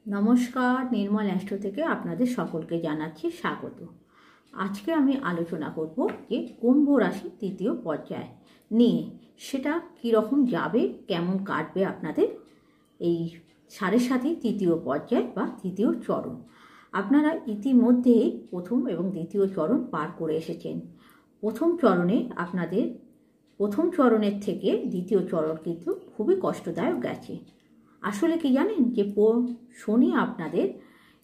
নমস্কার, নির্মল অ্যাস্ট্রো থেকে আপনাদের সকলকে জানাচ্ছি স্বাগত। আজকে আমি আলোচনা করব যে কুম্ভ রাশি তৃতীয় পর্যায় নিয়ে, সেটা কীরকম যাবে, কেমন কাটবে আপনাদের এই 7.5 তৃতীয় পর্যায় বা তৃতীয় চরণ। আপনারা ইতিমধ্যেই প্রথম এবং দ্বিতীয় চরণ পার করে এসেছেন। প্রথম চরণের থেকে দ্বিতীয় চরণ কিন্তু খুবই কষ্টদায়ক গেছে। আসলে কি জানেন যে শনি আপনাদের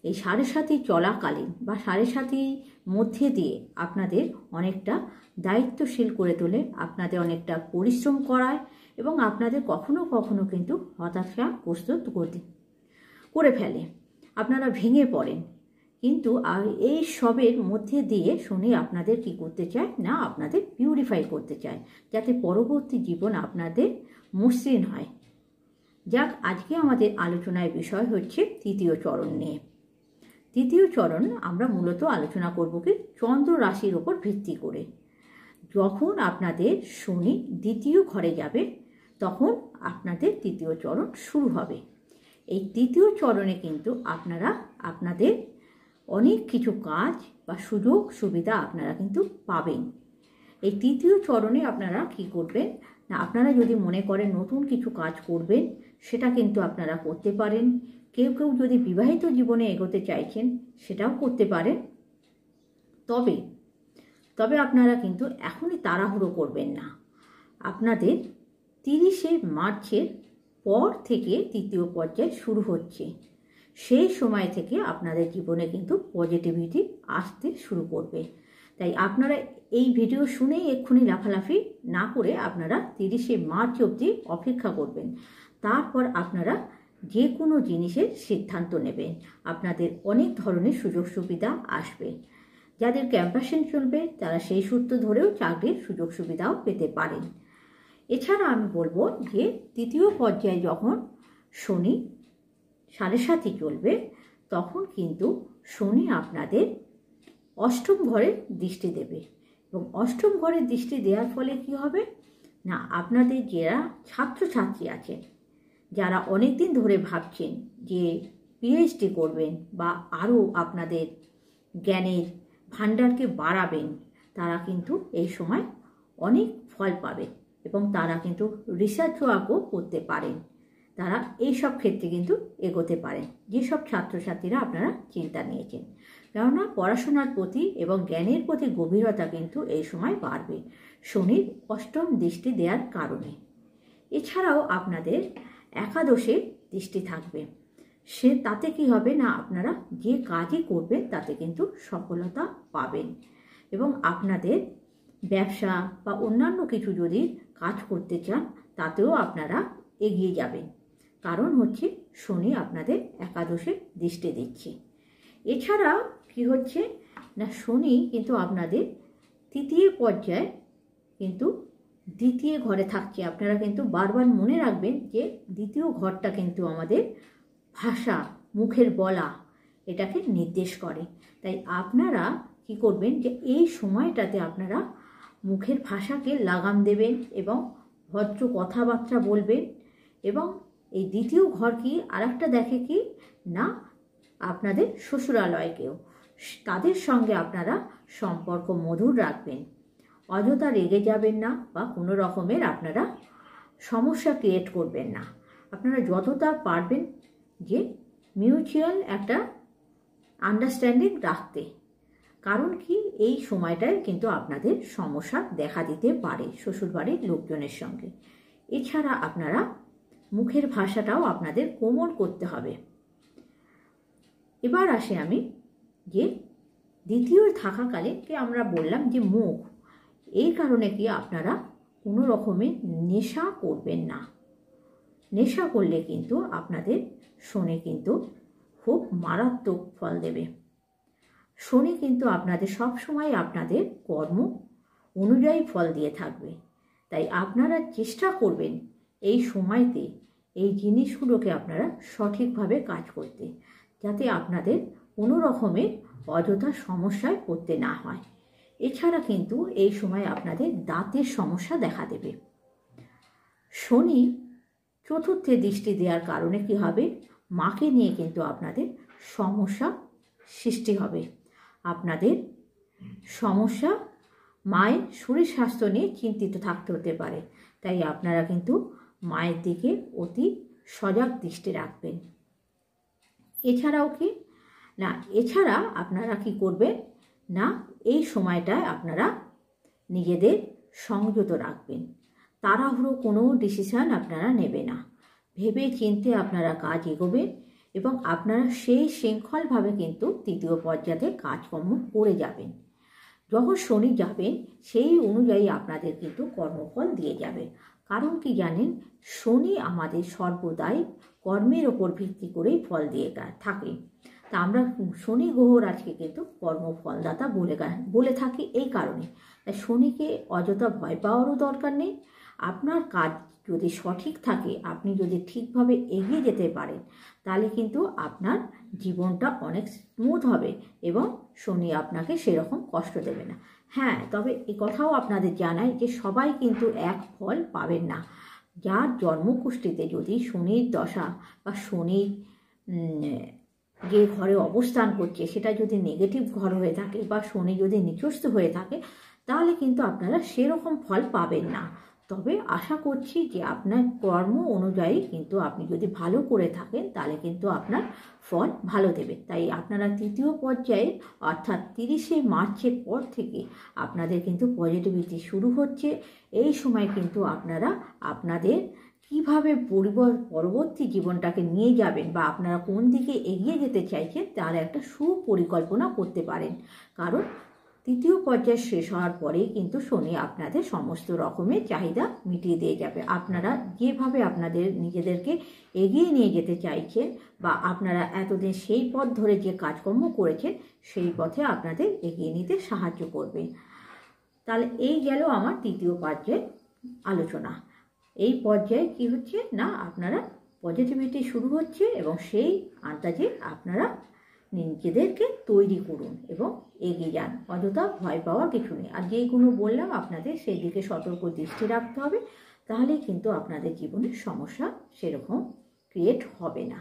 এই 7.5 চলাকালীন বা 7.5 মধ্যে দিয়ে আপনাদের অনেকটা দায়িত্বশীল করে তোলে, আপনাদের অনেকটা পরিশ্রম করায় এবং আপনাদের কখনো কখনো কিন্তু হতাশাগ্রস্ত করে ফেলে, আপনারা ভেঙে পড়েন। কিন্তু এই সবের মধ্যে দিয়ে শনি আপনাদের কি করতে চায় না, আপনাদের পিউরিফাই করতে চায়, যাতে পরবর্তী জীবন আপনাদের মসৃণ হয়। যাক, আজকে আমাদের আলোচনার বিষয় হচ্ছে তৃতীয় চরণ নিয়ে। তৃতীয় চরণ আমরা মূলত আলোচনা করব কি চন্দ্র রাশির ওপর ভিত্তি করে। যখন আপনাদের শনি দ্বিতীয় ঘরে যাবে তখন আপনাদের তৃতীয় চরণ শুরু হবে। এই তৃতীয় চরণে কিন্তু আপনারা আপনাদের অনেক কিছু কাজ বা সুযোগ সুবিধা আপনারা কিন্তু পাবেন। এই তৃতীয় চরণে আপনারা কি করবেন না, আপনারা যদি মনে করেন নতুন কিছু কাজ করবেন সেটা কিন্তু আপনারা করতে পারেন। কেউ কেউ যদি বিবাহিত জীবনে এগোতে চাইছেন সেটাও করতে পারেন। তবে আপনারা কিন্তু এখনই তাড়াহুড়ো করবেন না। আপনাদের 30শে মার্চের পর থেকে তৃতীয় পর্যায় শুরু হচ্ছে। সেই সময় থেকে আপনাদের জীবনে কিন্তু পজিটিভিটি আসতে শুরু করবে। তাই আপনারা এই ভিডিও শুনেই এক্ষুনি লাফালাফি না করে আপনারা 30শে মার্চ অবধি অপেক্ষা করবেন। তারপর আপনারা যে কোনো জিনিসের সিদ্ধান্ত নেবেন। আপনাদের অনেক ধরনের সুযোগ সুবিধা আসবে। যাদের ক্যাম্পাসিং চলবে তারা সেই সূত্র ধরেও চাকরির সুযোগ সুবিধাও পেতে পারেন। এছাড়া আমি বলবো যে তৃতীয় পর্যায়ে যখন শনি 7.5 চলবে তখন কিন্তু শনি আপনাদের অষ্টম ঘরে দৃষ্টি দেবে এবং অষ্টম ঘরে দৃষ্টি দেওয়ার ফলে কি হবে না, আপনাদের যারা ছাত্রছাত্রী আছেন, যারা অনেক দিন ধরে ভাবছেন যে পিএইচডি করবেন বা আরও আপনাদের জ্ঞানের ভাণ্ডারকে বাড়াবেন, তারা কিন্তু এই সময় অনেক ফল পাবেন এবং তারা কিন্তু রিসার্চ ওয়ার্কও করতে পারেন। তারা এইসব ক্ষেত্রে কিন্তু এগোতে পারেন, যেসব ছাত্রছাত্রীরা আপনারা চিন্তা নিয়েছেন। কেননা পড়াশোনার প্রতি এবং জ্ঞানের প্রতি গভীরতা কিন্তু এই সময় বাড়বে শনির অষ্টম দৃষ্টি দেওয়ার কারণে। এছাড়াও আপনাদের একাদশে দৃষ্টি থাকবে। তাতে কি হবে না, আপনারা যে কাজই করবেন তাতে কিন্তু সফলতা পাবেন এবং আপনাদের ব্যবসা বা অন্যান্য কিছু যদি কাজ করতে চান তাতেও আপনারা এগিয়ে যাবেন। কারণ হচ্ছে শনি আপনাদের একাদশে দৃষ্টি দিচ্ছে। এছাড়া কি হচ্ছে না, শনি কিন্তু আপনাদের তৃতীয় পর্যায়ে কিন্তু দ্বিতীয় ঘরে থাকছে। আপনারা কিন্তু বারবার মনে রাখবেন যে দ্বিতীয় ঘরটা কিন্তু আমাদের ভাষা, মুখের বলা, এটাকে নির্দেশ করে। তাই আপনারা কি করবেন যে এই সময়টাতে আপনারা মুখের ভাষাকে লাগাম দেবেন এবং ভদ্র কথাবার্তা বলবেন। এবং এই দ্বিতীয় ঘর কি আরেকটা দেখে কি না, আপনাদের শ্বশুরালয়কেও, তাদের সঙ্গে আপনারা সম্পর্ক মধুর রাখবেন। অযথা রেগে যাবেন না বা কোনো রকমের আপনারা সমস্যা ক্রিয়েট করবেন না। আপনারা যতটা পারবেন যে মিউচুয়াল একটা আন্ডারস্ট্যান্ডিং রাখতে। কারণ কি এই সময়টায় কিন্তু আপনাদের সমস্যা দেখা দিতে পারে শ্বশুরবাড়ির লোকজনের সঙ্গে। এছাড়া আপনারা মুখের ভাষাটাও আপনাদের কোমল করতে হবে। এবার আসে আমি যে দ্বিতীয় থাকাকালে কি আমরা বললাম যে মুখ, এই কারণে কি আপনারা কোনো রকমের নেশা করবেন না। নেশা করলে কিন্তু আপনাদের শনি কিন্তু খুব মারাত্মক ফল দেবে। শনি কিন্তু আপনাদের সবসময় আপনাদের কর্ম অনুযায়ী ফল দিয়ে থাকবে। তাই আপনারা চেষ্টা করবেন এই সময়তে এই জিনিসগুলোকে আপনারা সঠিকভাবে কাজ করতে, যাতে আপনাদের কোনো রকমের অযথা সমস্যায় পড়তে না হয়। এছাড়া কিন্তু এই সময় আপনাদের দাঁতের সমস্যা দেখা দেবে। শনি চতুর্থে দৃষ্টি দেওয়ার কারণে কি হবে, মাকে নিয়ে কিন্তু আপনাদের সমস্যা সৃষ্টি হবে। আপনাদের সমস্যা, মায়ের শরীর স্বাস্থ্য নিয়ে চিন্তিত থাকতে হতে পারে। তাই আপনারা কিন্তু মায়ের দিকে অতি সজাগ দৃষ্টি রাখবেন। এছাড়াও কি না, এছাড়া আপনারা কি করবেন না, এই সময়টায় আপনারা নিজেদের সংযত রাখবেন। তাড়াহুড়ো কোনো ডিসিশন আপনারা নেবে না, ভেবে চিন্তে আপনারা কাজ এগোবেন এবং আপনারা সেই শৃঙ্খলভাবে কিন্তু তৃতীয় পর্যায়ে কাজকর্ম করে যাবেন। যখন শনি যাবেন সেই অনুযায়ী আপনাদের কিন্তু কর্মফল দিয়ে যাবে। কারণ কি জানেন, শনি আমাদের সর্বদাই কর্মের ওপর ভিত্তি করেই ফল দিয়ে থাকে। তা আমরা শনি গ্রহর আজকে কিন্তু কর্মফলদাতা বলে থাকি এই কারণে। তাই শনিকে অযথা ভয় পাওয়ারও দরকার নেই। আপনার কাজ যদি সঠিক থাকে, আপনি যদি ঠিকভাবে এগিয়ে যেতে পারেন, তাহলে কিন্তু আপনার জীবনটা অনেক স্মুথ হবে এবং শনি আপনাকে সেরকম কষ্ট দেবে না। হ্যাঁ, তবে এই কথাও আপনাদের জানাই যে সবাই কিন্তু এক ফল পাবেন না। যার জন্মকুষ্ঠিতে যদি শনির দশা বা শনির যে ঘরে অবস্থান করছে সেটা যদি নেগেটিভ ঘর হয়ে থাকে বা শনি যদি নিচস্থ হয়ে থাকে, তাহলে কিন্তু আপনারা সেরকম ফল পাবেন না। তবে আশা করছি যে আপনার কর্ম অনুযায়ী কিন্তু আপনি যদি ভালো করে থাকেন তাহলে কিন্তু আপনার ফল ভালো দেবে। তাই আপনারা তৃতীয় পর্যায়ে অর্থাৎ 30শে মার্চের পর থেকে আপনাদের কিন্তু পজিটিভিটি শুরু হচ্ছে। এই সময় কিন্তু আপনারা আপনাদের কিভাবে পরবর্তী জীবনটাকে নিয়ে যাবেন বা আপনারা কোন দিকে এগিয়ে যেতে চাইছেন তার একটা সুপরিকল্পনা করতে পারেন। কারণ তৃতীয় পর্যায় শেষ হওয়ার পরেই কিন্তু শনি আপনাদের সমস্ত রকমের চাহিদা মিটিয়ে দিয়ে যাবে। আপনারা যেভাবে আপনাদের নিজেদেরকে এগিয়ে নিয়ে যেতে চাইছেন বা আপনারা এতদিন সেই পথ ধরে যে কাজকর্ম করেছেন সেই পথে আপনাদের এগিয়ে নিতে সাহায্য করবে। তাহলে এই গেল আমার তৃতীয় পর্যায়ের আলোচনা। এই পর্যায়ে কি হচ্ছে না, আপনারা পজিটিভিটি শুরু হচ্ছে এবং সেই আন্দাজে আপনারা নিজেদেরকে তৈরি করুন এবং এগিয়ে যান। অযথা ভয় পাওয়ার কিছু নেই। আর যেইগুলো বললাম আপনাদের সেই দিকে সতর্ক দৃষ্টি রাখতে হবে, তাহলে কিন্তু আপনাদের জীবনের সমস্যা সেরকম ক্রিয়েট হবে না।